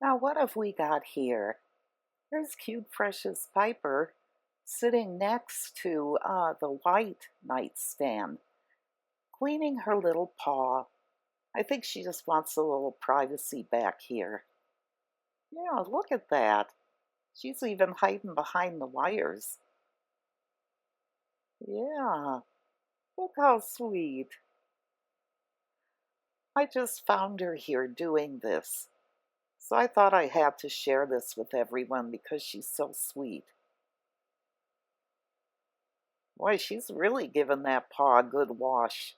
Now, what have we got here? Here's cute, precious Piper sitting next to the white nightstand, cleaning her little paw. I think she just wants a little privacy back here. Yeah, look at that. She's even hiding behind the wires. Yeah, look how sweet. I just found her here doing this. So I thought I had to share this with everyone because she's so sweet. Boy, she's really given that paw a good wash.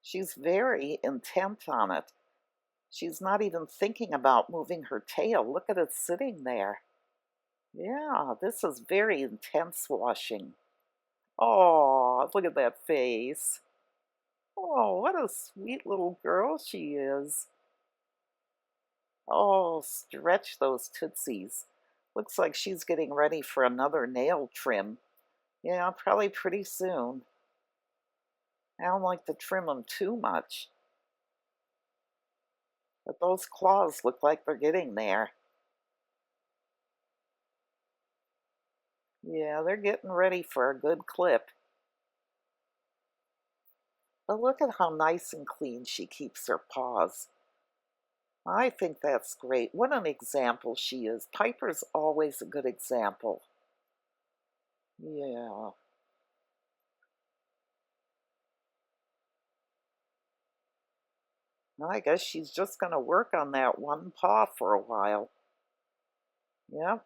She's very intent on it. She's not even thinking about moving her tail. Look at it sitting there. Yeah, this is very intense washing. Oh, look at that face. Oh, what a sweet little girl she is. Oh, stretch those tootsies. Looks like she's getting ready for another nail trim. Yeah, probably pretty soon. I don't like to trim them too much, but those claws look like they're getting there. Yeah, they're getting ready for a good clip. But look at how nice and clean she keeps her paws. I think that's great. What an example she is. Piper's always a good example. Yeah. I guess she's just going to work on that one paw for a while. Yeah,